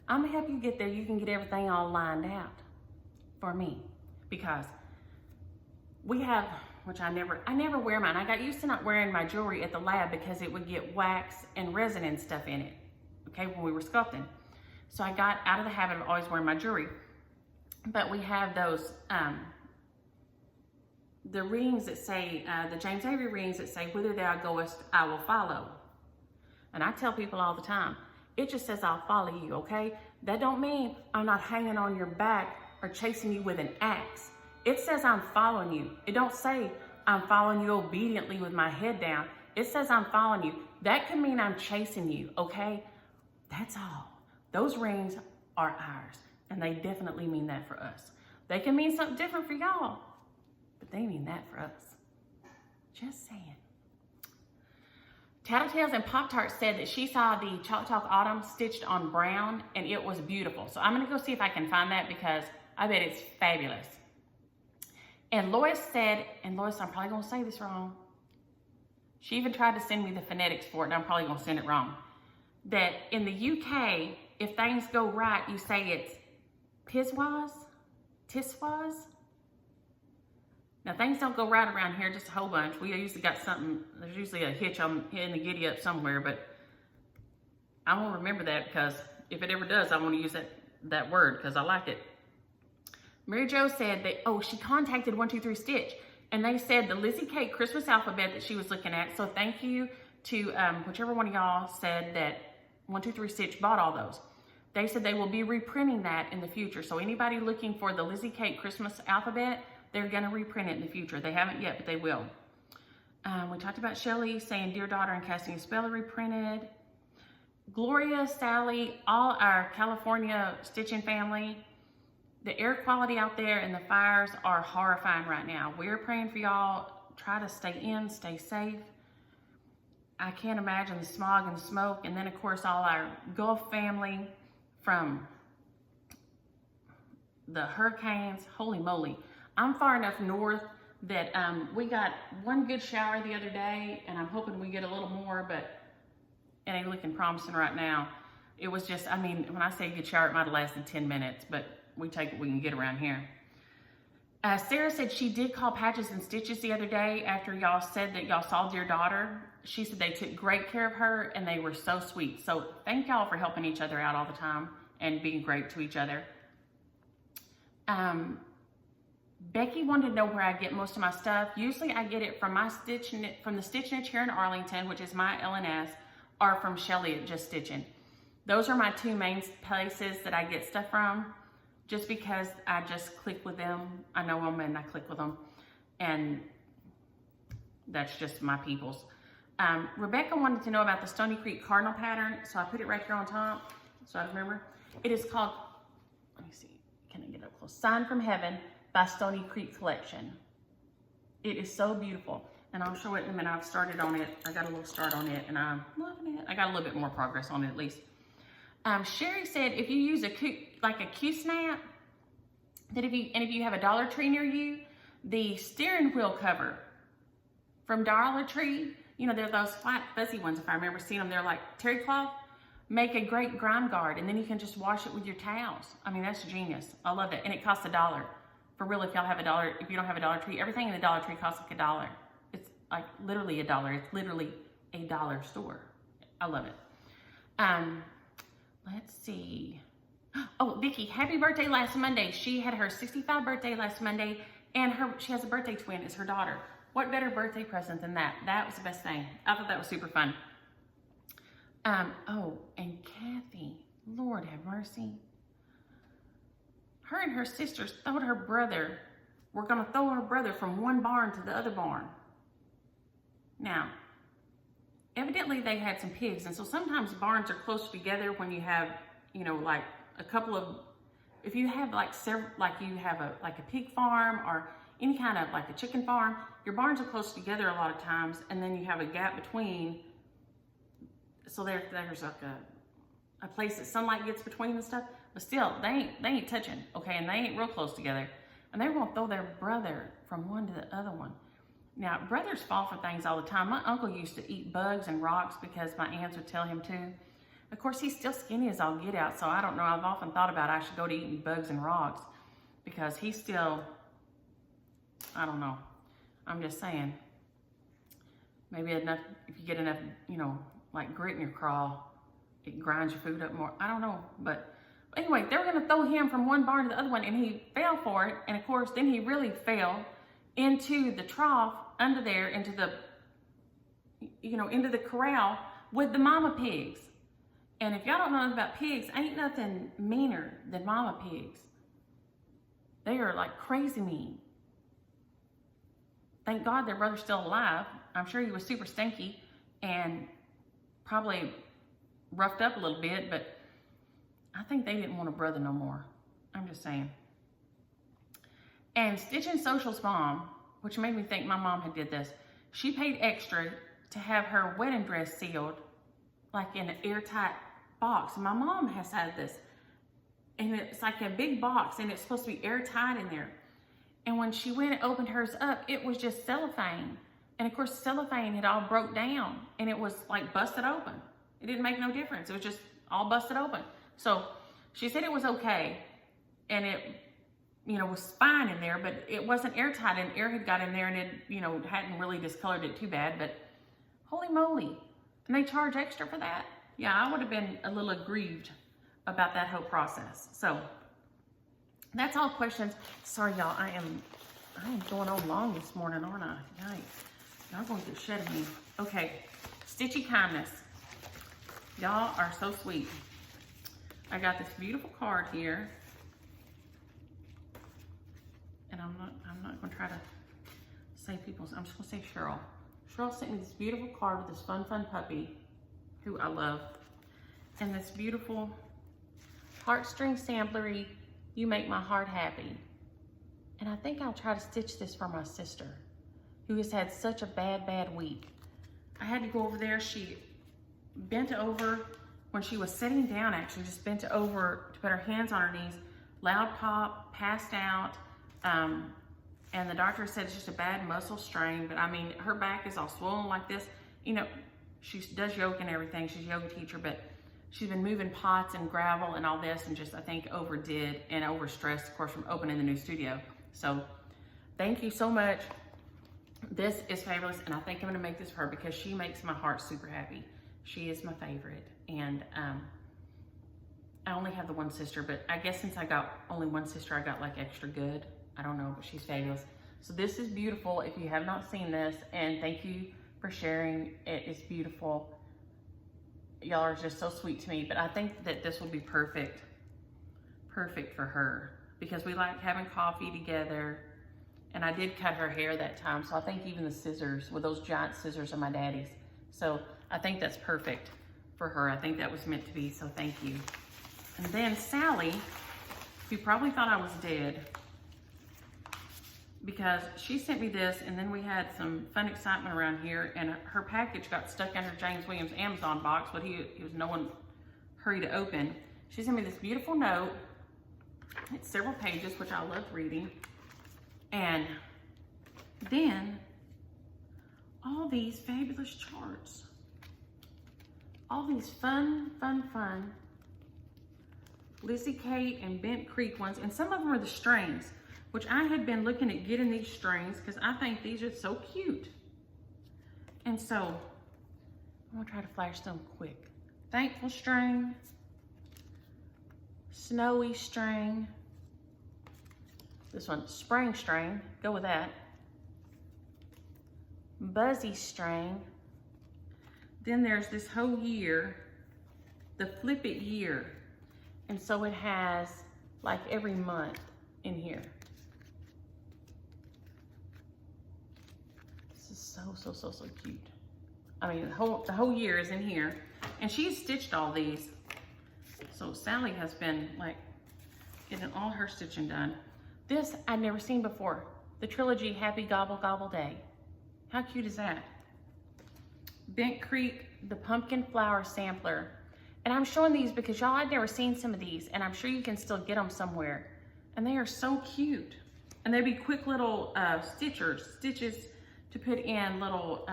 I'm gonna help you get there. You can get everything all lined out for me. Because we have, which I never wear mine. I got used to not wearing my jewelry at the lab because it would get wax and resin and stuff in it, okay, when we were sculpting. So I got out of the habit of always wearing my jewelry. But we have those, the rings that say, the James Avery rings that say, whither thou goest, I will follow. And I tell people all the time, it just says I'll follow you, okay? That don't mean I'm not hanging on your back or chasing you with an axe. It says I'm following you. It don't say I'm following you obediently with my head down. It says I'm following you. That could mean I'm chasing you, okay? That's all. Those rings are ours, and they definitely mean that for us. They can mean something different for y'all, but they mean that for us. Just saying. Tattletales and Pop-Tart said that she saw the Chalk Talk Autumn stitched on brown, and it was beautiful. So I'm gonna go see if I can find that because I bet it's fabulous. And Lois said, and Lois, I'm probably gonna say this wrong. She even tried to send me the phonetics for it, and I'm probably gonna send it wrong. That in the UK, if things go right, you say it's piswas, tiswas. Now things don't go right around here, just a whole bunch. We usually got something, there's usually a hitch in the giddy up somewhere, but I won't remember that because if it ever does, I want to use that word because I like it. Mary Jo said that, she contacted 123 Stitch and they said the Lizzie Kate Christmas alphabet that she was looking at. So thank you to whichever one of y'all said that 123 Stitch bought all those. They said they will be reprinting that in the future. So anybody looking for the Lizzie Kate Christmas alphabet, they're gonna reprint it in the future. They haven't yet, but they will. We talked about Shelly saying Dear Daughter and Casting a Spell are reprinted. Gloria, Sally, all our California stitching family. The air quality out there and the fires are horrifying right now. We're praying for y'all. Try to stay in, stay safe. I can't imagine the smog and smoke. And then of course all our Gulf family from the hurricanes. Holy moly. I'm far enough north that we got one good shower the other day and I'm hoping we get a little more, but it ain't looking promising right now. It was just, I mean, when I say good shower, it might have lasted 10 minutes, but we take what we can get around here. Sarah said she did call Patches and Stitches the other day after y'all said that y'all saw Dear Daughter. She said they took great care of her and they were so sweet. So thank y'all for helping each other out all the time and being great to each other. Becky wanted to know where I get most of my stuff. Usually I get it from the Stitch Niche here in Arlington, which is my LNS, or from Shelly at Just Stitching. Those are my two main places that I get stuff from, just because I just click with them. I know them and I click with them. And that's just my people's. Rebecca wanted to know about the Stony Creek Cardinal pattern, so I put it right here on top, so I remember. It is called, let me see, can I get up close? Sign from Heaven by Stony Creek Collection. It is so beautiful, and I'll show it in a minute. I've started on it. I got a little start on it, and I'm loving it. I got a little bit more progress on it at least. Sherry said if you use a Q-snap, that if you have a Dollar Tree near you, the steering wheel cover from Dollar Tree, you know, they're those flat fuzzy ones, if I remember seeing them, they're like terry cloth, make a great grime guard, and then you can just wash it with your towels. I mean, that's genius. I love it, and it costs $1. For real, if y'all have $1, if you don't have a Dollar Tree, everything in the Dollar Tree costs like $1. It's like literally $1. It's literally a dollar store. I love it. Let's see. Oh, Vicky, happy birthday last Monday. She had her 65th birthday last Monday, and she has a birthday twin. It's her daughter. What better birthday present than that? That was the best thing. I thought that was super fun. Oh, and Kathy, Lord have mercy. Her and her sisters thought her brother, were going to throw her brother from one barn to the other barn. Now, evidently they had some pigs, and so sometimes barns are close together when you have, you know, like a couple of, if you have like several, like you have a pig farm or any kind of like a chicken farm, your barns are close together a lot of times, and then you have a gap between, so there's like a place that sunlight gets between and stuff, but still, they ain't touching, okay, and they ain't real close together, and they won't throw their brother from one to the other one. Now, brothers fall for things all the time. My uncle used to eat bugs and rocks because my aunts would tell him to. Of course, he's still skinny as all get out, so I don't know. I've often thought about I should go to eating bugs and rocks because he's still, I don't know. I'm just saying, maybe enough, if you get enough, you know, like grit in your craw, it grinds your food up more. I don't know, but anyway, they were going to throw him from one barn to the other one, and he fell for it, and of course, then he really fell into the trough under there, into the, you know, into the corral with the mama pigs. And if y'all don't know about pigs, ain't nothing meaner than mama pigs. They are like crazy mean. Thank God their brother's still alive. I'm sure he was super stinky and probably roughed up a little bit, but I think they didn't want a brother no more. I'm just saying. And Stitching Social's mom, which made me think my mom had did this, she paid extra to have her wedding dress sealed, like in an airtight box. And my mom has had this, and it's like a big box, and it's supposed to be airtight in there. And when she went and opened hers up, it was just cellophane. And of course, cellophane had all broke down, and it was like busted open. It didn't make no difference. It was just all busted open. So she said it was okay, and it, you know, was fine in there, but it wasn't airtight, and air had got in there, and it, you know, hadn't really discolored it too bad, but holy moly. And they charge extra for that? Yeah, I would have been a little aggrieved about that whole process. So that's all questions. Sorry, y'all, I am going on long this morning, aren't I? Yikes. Y'all going to get shed of me. Okay, Stitchy Kindness. Y'all are so sweet. I got this beautiful card here. And I'm not going to try to say people's, I'm just going to say Cheryl. Cheryl sent me this beautiful card with this fun puppy, who I love. And this beautiful heartstring samplery, You Make My Heart Happy. And I think I'll try to stitch this for my sister, who has had such a bad week. I had to go over there. She bent over when she was sitting down, actually, just bent over to put her hands on her knees. Loud pop, passed out. And the doctor said it's just a bad muscle strain, but I mean, her back is all swollen like this. You know, she does yoga and everything. She's a yoga teacher, but she's been moving pots and gravel and all this, and just, I think, overdid and overstressed, of course, from opening the new studio. So thank you so much. This is fabulous, and I think I'm gonna make this for her because she makes my heart super happy. She is my favorite, and I only have the one sister, but I guess since I got only one sister, I got like extra good. I don't know, but she's fabulous. So this is beautiful if you have not seen this, and thank you for sharing. It is beautiful. Y'all are just so sweet to me, but I think that this will be perfect for her, because we like having coffee together, And I did cut her hair that time, so I think even the scissors, with those giant scissors are my daddy's. So I think that's perfect for her. I think that was meant to be, so thank you. And then Sally, who probably thought I was dead, because she sent me this, and then we had some fun excitement around here, and her package got stuck under James Williams' Amazon box, but he was no one hurry to open. She sent me this beautiful note. It's several pages, which I love reading. And then all these fabulous charts. All these fun Lizzie Kate and Bent Creek ones. And some of them are the strings, which I had been looking at getting these strings because I think these are so cute. And so I'm gonna try to flash them quick. Thankful string, snowy string, this one, spring string, go with that. Buzzy string. Then there's this whole year, the Flip It year. And so it has like every month in here. This is so cute. I mean, the whole year is in here. And she's stitched all these. So Sally has been like getting all her stitching done. This I'd never seen before. The trilogy Happy Gobble Gobble Day. How cute is that? Bent Creek, the pumpkin flower sampler. And I'm showing these because y'all had never seen some of these, and I'm sure you can still get them somewhere. And they are so cute. And they'd be quick little stitches to put in little,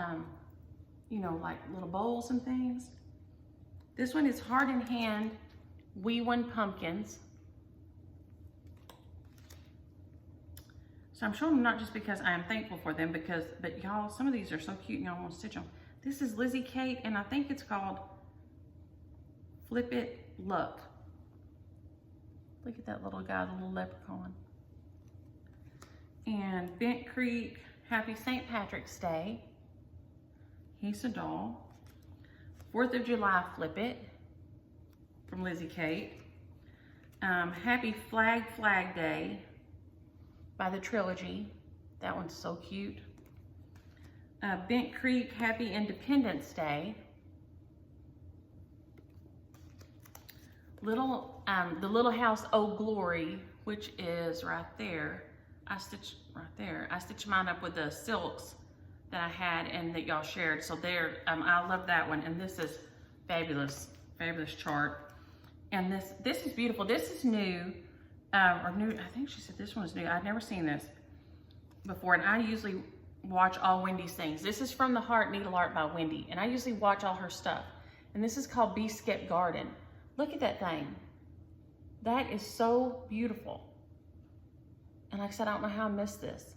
you know, like little bowls and things. This one is Heart in Hand, We Won Pumpkins. So I'm showing them not just because I am thankful for them, but y'all, some of these are so cute and y'all want to stitch them. This is Lizzie Kate, and I think it's called Flip It Luck. Look at that little guy, the little leprechaun. And Bent Creek, Happy St. Patrick's Day. He's a doll. 4th of July, Flip It, from Lizzie Kate. Happy Flag Day by the trilogy. That one's so cute. Bent Creek, Happy Independence Day. The Little House, Oh Glory, which is right there. I stitched mine up with the silks that I had and that y'all shared. So there, I love that one. And this is fabulous chart. And this is beautiful. This is new, I think she said this one was new. I'd never seen this before. And I usually watch all Wendy's things. This is from the Heart Needle Art by Wendy. And I usually watch all her stuff. And this is called Bee Skep Garden. Look at that thing. That is so beautiful. And like I said, I don't know how I missed this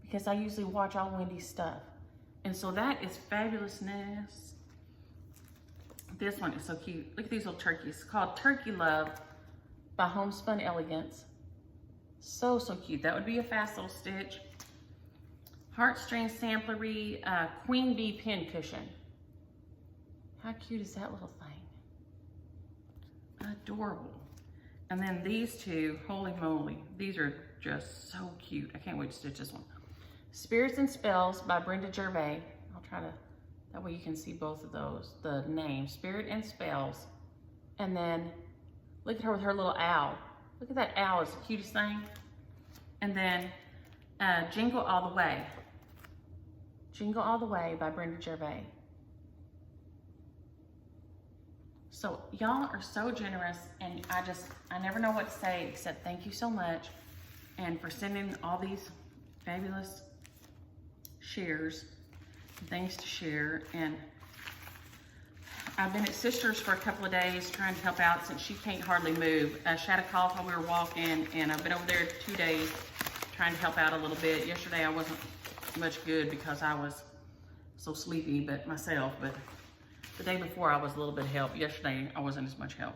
because I usually watch all Wendy's stuff. And so that is fabulousness. This one is so cute. Look at these little turkeys. It's called Turkey Love by Homespun Elegance. So cute. That would be a fast little stitch. Heartstring Samplery Queen Bee Pin Cushion. How cute is that little thing? Adorable. And then these two, holy moly, these are just so cute. I can't wait to stitch this one. Spirits and Spells by Brenda Gervais. I'll try to, that way you can see both of those, the name, Spirit and Spells. And then look at her with her little owl. Look at that owl, it's the cutest thing. And then Jingle All the Way. Jingle All the Way by Brenda Gervais. So y'all are so generous, and I never know what to say except thank you so much, and for sending all these fabulous shares and things to share. And I've been at Sisters for a couple of days trying to help out since she can't hardly move. She had a cough while we were walking, and I've been over there 2 days trying to help out a little bit. Yesterday I wasn't much good because I was so sleepy, but the day before I was a little bit of help. Yesterday I wasn't as much help,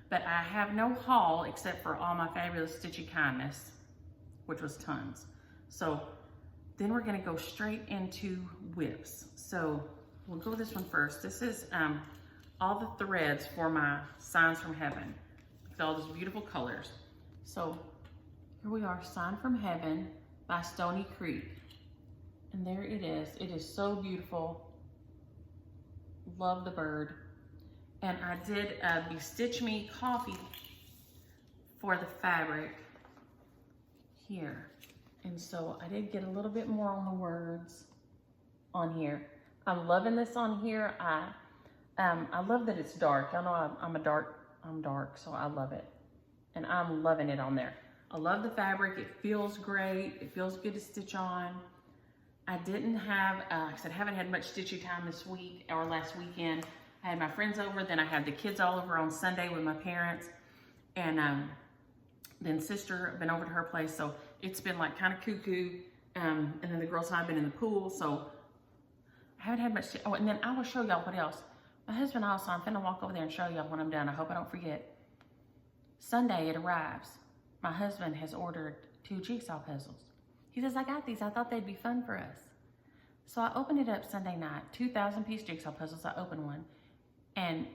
but I have no haul except for all my fabulous Stitchy Kindness, which was tons. So then we're gonna go straight into whips. So we'll go with this one first. This is all the threads for my Signs from Heaven. With all those beautiful colors. So here we are, Sign from Heaven, by Stony Creek. And there it is. It is so beautiful. Love the bird. And I did the Stitch Me coffee for the fabric here. And so I did get a little bit more on the words on here. I'm loving this on here. I love that it's dark. I know I'm dark, so I love it. And I'm loving it on there. I love the fabric. It feels great. It feels good to stitch on. I didn't have, like I said, haven't had much stitching time this week or last weekend. I had my friends over, then I had the kids all over on Sunday with my parents. And then sister, been over to her place. So it's been like kind of cuckoo. And then the girls and I have been in the pool. So I haven't had much, oh, and then I will show y'all what else. My husband also, I'm finna walk over there and show y'all when I'm done. I hope I don't forget. Sunday it arrives. My husband has ordered 2 jigsaw puzzles. He says, I got these. I thought they'd be fun for us. So I opened it up Sunday night, 2,000-piece jigsaw puzzles. I opened one and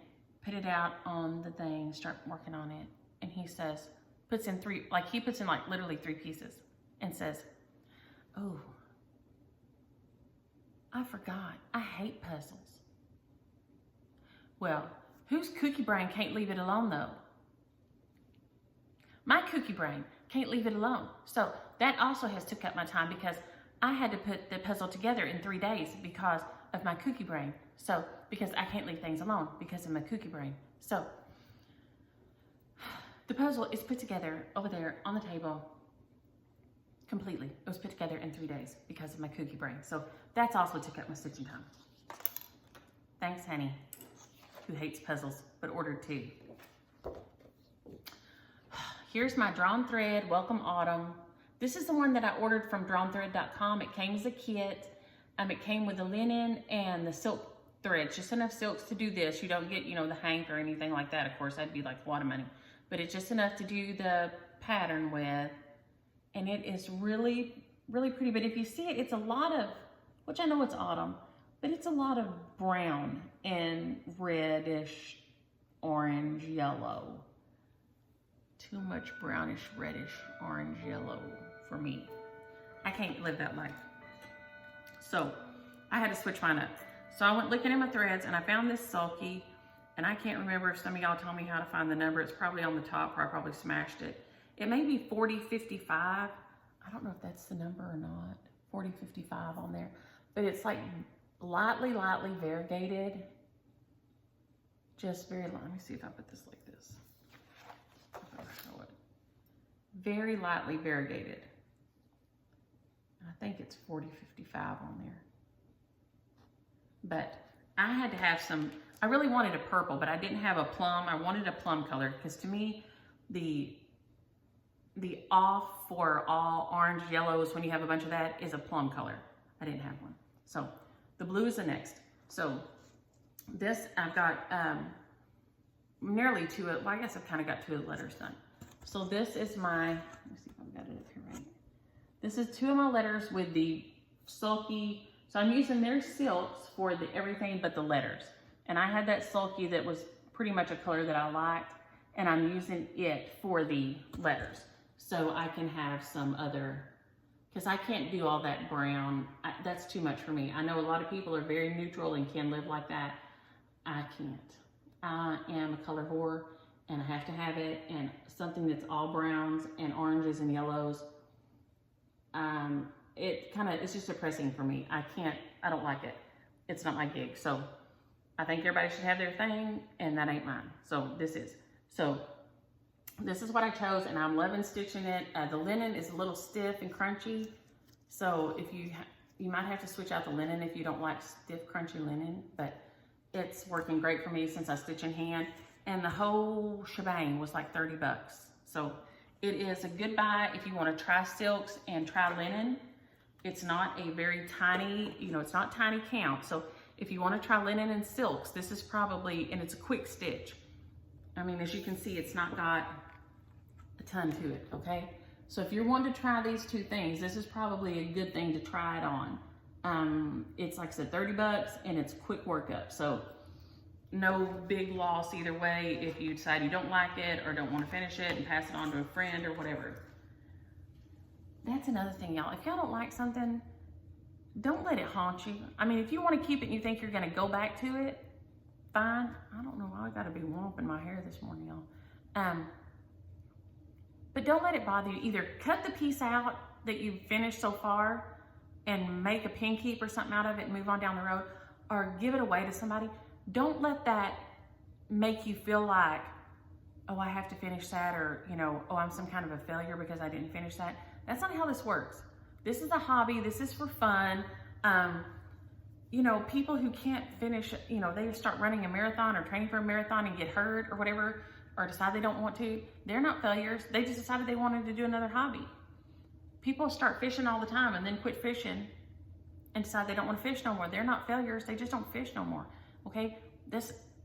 put it out on the thing, start working on it. And he says, puts in literally 3 pieces and says, oh, I forgot. I hate puzzles. Well, whose cookie brain can't leave it alone though? My cookie brain can't leave it alone. So that also has took up my time because I had to put the puzzle together in 3 days because of my cookie brain. So, because I can't leave things alone because of my cookie brain. So, the puzzle is put together over there on the table completely. It was put together in 3 days because of my cookie brain. So, that's also took up my stitching time. Thanks, honey, who hates puzzles but ordered 2. Here's my drawn thread, Welcome Autumn. This is the one that I ordered from drawnthread.com. It came as a kit. It came with the linen and the silk threads, just enough silks to do this. You don't get, the hank or anything like that. Of course, that'd be like a lot of money. But it's just enough to do the pattern with. And it is really, really pretty. But if you see it, it's a lot of, which I know it's autumn, but it's a lot of brown and reddish, orange, yellow. Too much brownish, reddish, orange, yellow for me. I can't live that life. So I had to switch mine up. So I went looking at my threads and I found this sulky, and I can't remember if some of y'all told me how to find the number. It's probably on the top, or I probably smashed it. It may be 4055. I don't know if that's the number or not. 4055 on there. But it's like lightly variegated. Just very light. Let me see if I put this like this. Show it. Very lightly variegated. I think it's 4055 on there. But I had to have some, I really wanted a purple, but I didn't have a plum. I wanted a plum color because to me, the off for all orange yellows when you have a bunch of that is a plum color. I didn't have one. So the blue is the next. So this I've got nearly well, I guess I've kind of got 2 of the letters done. So this is my, let me see if I've got it up here right. This is 2 of my letters with the sulky. So I'm using their silks for everything but the letters. And I had that sulky that was pretty much a color that I liked, and I'm using it for the letters. So I can have some other, because I can't do all that brown. That's too much for me. I know a lot of people are very neutral and can live like that. I can't. I am a color whore, and I have to have it, and something that's all browns and oranges and yellows, it's just depressing for me. I don't like it. It's not my gig. So I think everybody should have their thing, and that ain't mine. So this is what I chose, and I'm loving stitching it. The linen is a little stiff and crunchy. So if you might have to switch out the linen if you don't like stiff, crunchy linen, but it's working great for me since I stitch in hand. And the whole shebang was like 30 bucks. So it is a good buy if you want to try silks and try linen. It's not a very tiny, it's not tiny count. So if you want to try linen and silks, this is probably, and it's a quick stitch. I mean, as you can see, it's not got a ton to it, okay? So if you're wanting to try these 2 things, this is probably a good thing to try it on. It's like I said, 30 bucks, and it's quick workup. So no big loss either way if you decide you don't like it or don't want to finish it and pass it on to a friend or whatever. that's another thing, y'all. If y'all don't like something, don't let it haunt you. I mean, if you want to keep it and you think you're going to go back to it, fine. I don't know why I got to be womping my hair this morning, y'all. But don't let it bother you. Either cut the piece out that you've finished so far and make a pin keep or something out of it and move on down the road, or give it away to somebody. Don't let that make you feel like, oh, I have to finish that, or, you know, oh, I'm some kind of a failure because I didn't finish that. That's not how this works. This is a hobby. This is for fun. You know, people who can't finish, you know, they start running a marathon or training for a marathon and get hurt or whatever, or decide they don't want to, they're not failures. They just decided they wanted to do another hobby. People start fishing all the time and then quit fishing and decide they don't want to fish no more. They're not failures. They just don't fish no more. Okay?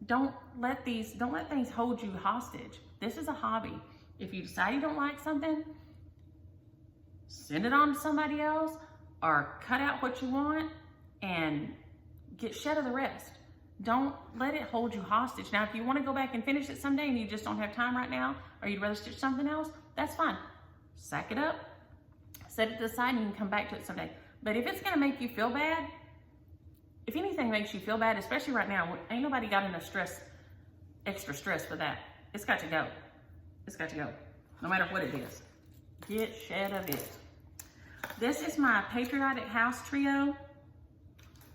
Don't let things hold you hostage. This is a hobby. If you decide you don't like something, send it on to somebody else, or cut out what you want and get shed of the rest. Don't let it hold you hostage. Now, if you want to go back and finish it someday and you just don't have time right now, or you'd rather stitch something else, that's fine. Sack it up, set it to the side, and you can come back to it someday. But if it's going to make you feel bad, if anything makes you feel bad, especially right now, ain't nobody got enough stress, extra stress for that. It's got to go. It's got to go, no matter what it is. Get shed of it. This is my Patriotic house trio.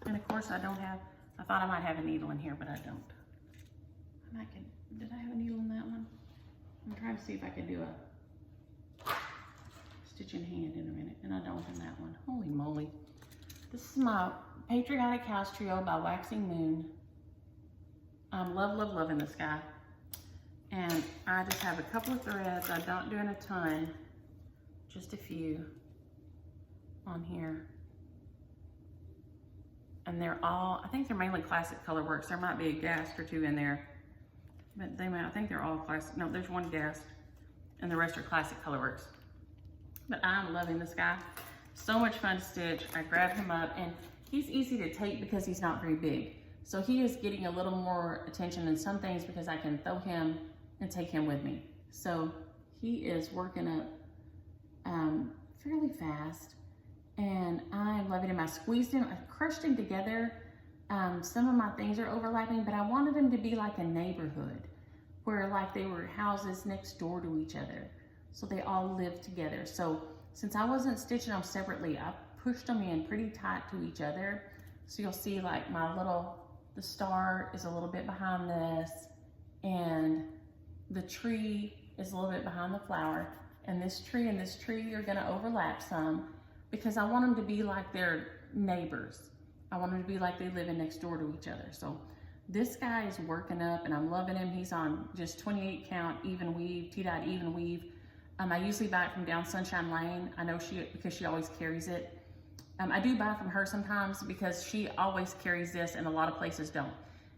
And of course I thought I might have a needle in here, but I don't. Did I have a needle in that one? I'm trying to see if I can do a stitch in hand in a minute, and I don't in that one. Holy moly. This is my Patriotic house trio by Waxing Moon. I'm loving this guy. And I just have a couple of threads. I'm not doing a ton, just a few on here. And they're all, I think they're mainly classic color works. There might be a gast or two in there, but I think they're all classic. No, there's one gast and the rest are classic color works. But I'm loving this guy. So much fun to stitch. I grabbed him up, and he's easy to take because he's not very big. So he is getting a little more attention in some things because I can throw him and take him with me. So he is working up fairly fast. And I'm loving him. I squeezed him, I crushed him together. Some of my things are overlapping, but I wanted him to be like a neighborhood where like they were houses next door to each other. So they all lived together. So since I wasn't stitching them separately, I pushed them in pretty tight to each other. So you'll see like the star is a little bit behind this, and the tree is a little bit behind the flower. And this tree are gonna overlap some, because I want them to be like their neighbors. I want them to be like they live in next door to each other. So this guy is working up, and I'm loving him. He's on just 28 count even weave, T-dot even weave. I usually buy it from Down Sunshine Lane. I know because she always carries it. I do buy from her sometimes because she always carries this and a lot of places don't.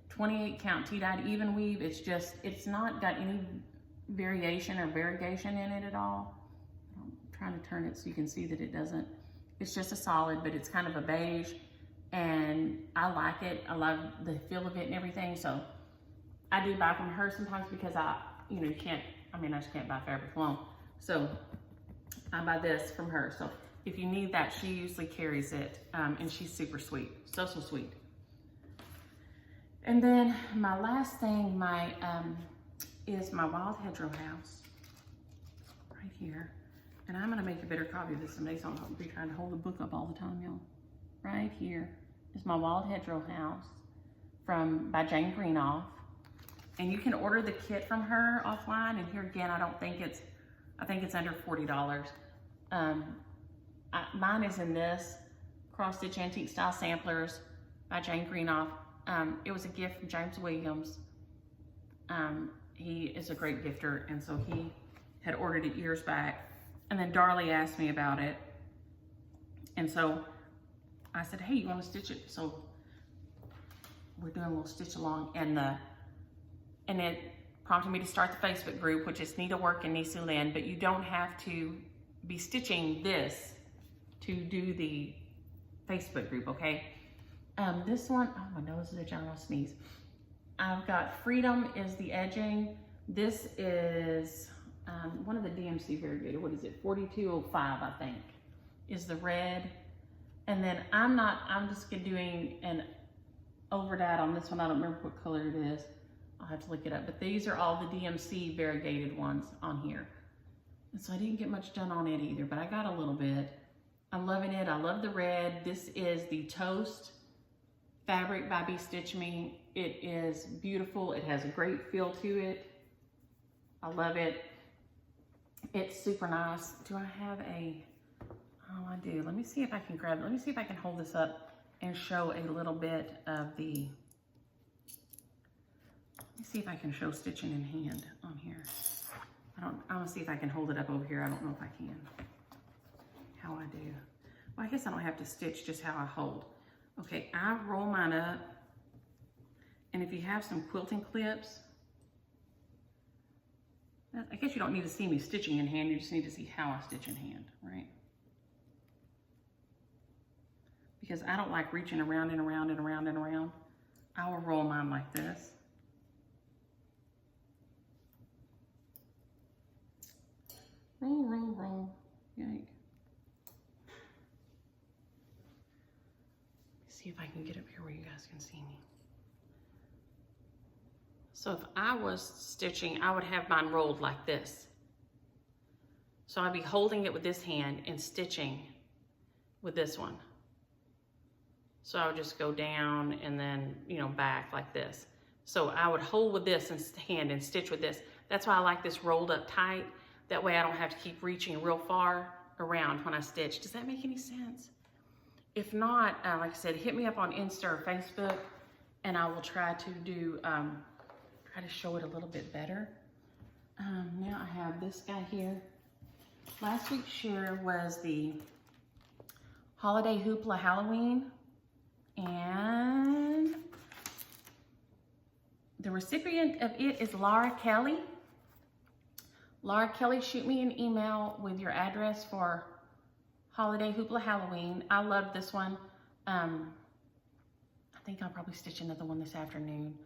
28 count T-dot even weave. It's not got any variation or variegation in it at all. I'm trying to turn it so you can see that it doesn't. It's just a solid, but it's kind of a beige, and I like it. I love the feel of it and everything. So I do buy from her sometimes because I just can't buy fabric alone. So I buy this from her. So if you need that, she usually carries it, and she's super sweet, so sweet. And then my last thing, is my wild hedgerow house right here. And I'm gonna make a better copy of this someday, so I'm be trying to hold the book up all the time, y'all. Right here is my wild hedgerow house by Jane Greenoff. And you can order the kit from her offline. And here again, I think it's under $40. Mine is in this Cross Stitch Antique Style Samplers by Jane Greenoff. It was a gift from James Williams. He is a great gifter, and so he had ordered it years back. And then Darlie asked me about it. And so I said, hey, you want to stitch it? So we're doing a little stitch along, and it prompted me to start the Facebook group, which is Needlework and Niecy Lynn, but you don't have to be stitching this to do the Facebook group, okay? This one, oh, my nose is a general sneeze. I've got Freedom is the edging. This is one of the DMC variegated. What is it? 4205, I think. is the red. And then I'm just doing an over dyed on this one. I don't remember what color it is. I'll have to look it up. But these are all the DMC variegated ones on here. And so I didn't get much done on it either, but I got a little bit. I'm loving it. I love the red. This is the Toast fabric by Be Stitch Me. It is beautiful. It has a great feel to it. I love it. It's super nice. Do I have a, oh, I do. Let me see if I can grab it. Let me see if I can hold this up and show a little bit of the, let me see if I can show stitching in hand on here. I want to see if I can hold it up over here. I don't know if I can. How I do. Well, I guess I don't have to stitch, just how I hold. Okay, I roll mine up. And if you have some quilting clips, I guess you don't need to see me stitching in hand. You just need to see how I stitch in hand, right? Because I don't like reaching around and around and around and around. I will roll mine like this. Roll, roll, roll. Yank. See if I can get up here where you guys can see me. So if I was stitching, I would have mine rolled like this. So I'd be holding it with this hand and stitching with this one. So I would just go down and then, you know, back like this. So I would hold with this hand and stitch with this. That's why I like this rolled up tight. That way I don't have to keep reaching real far around when I stitch. Does that make any sense? If not, like I said, hit me up on Insta or Facebook and I will try to do, try to show it a little bit better. Now I have this guy here. Last week's share was the Holiday Hoopla Halloween. And the recipient of it is Laura Kelly. Laura Kelly, shoot me an email with your address for Holiday Hoopla Halloween. I love this one. I think I'll probably stitch another one this afternoon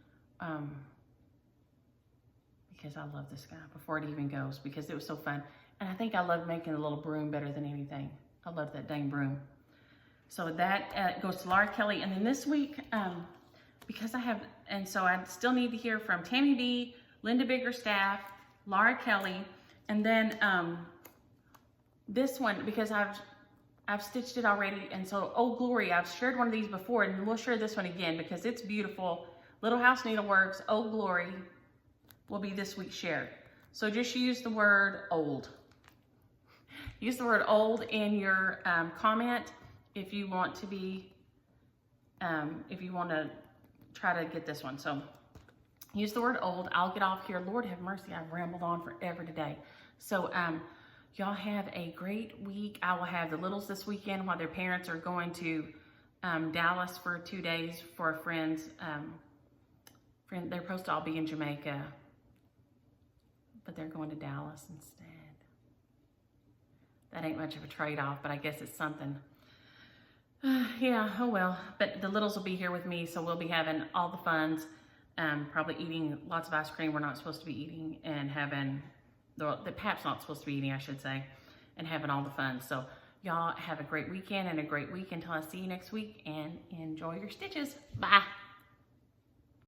because I love this guy before it even goes because it was so fun. And I think I love making a little broom better than anything. I love that dang broom. So that goes to Laura Kelly. And then this week, because I have, and so I still need to hear from Tammy B, Linda Biggerstaff, Laura Kelly, and then this one, because I've stitched it already, and so Old Glory, I've shared one of these before, and we'll share this one again because it's beautiful. Little House Needleworks, Old Glory will be this week's share. So just use the word old. Use the word old in your comment if you want to be, if you want to try to get this one. So use the word old. I'll get off here. Lord have mercy, I've rambled on forever today. So y'all have a great week. I will have the littles this weekend while their parents are going to Dallas for 2 days for a friend's, they're supposed to all be in Jamaica, but they're going to Dallas instead. That ain't much of a trade-off, but I guess it's something. Yeah, oh well. But the littles will be here with me, so we'll be having all the funs. Probably eating lots of ice cream we're not supposed to be eating, and having, the Pap's not supposed to be eating, I should say, and having all the fun. So y'all have a great weekend and a great week until I see you next week, and enjoy your stitches. Bye.